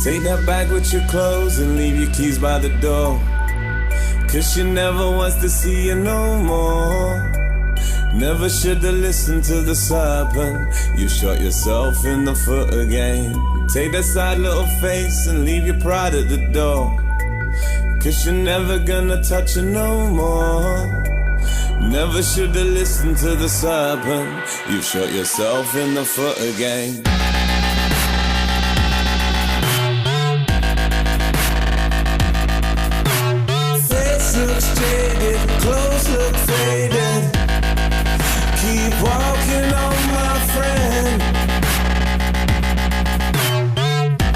Take that bag with your clothes and leave your keys by the door. Cause she never wants to see you no more. Never should've listened to the serpent. You shot yourself in the foot again. Take that sad little face and leave your pride at the door. Cause you're never gonna touch her no more. Never should've listened to the serpent. You shot yourself in the foot again.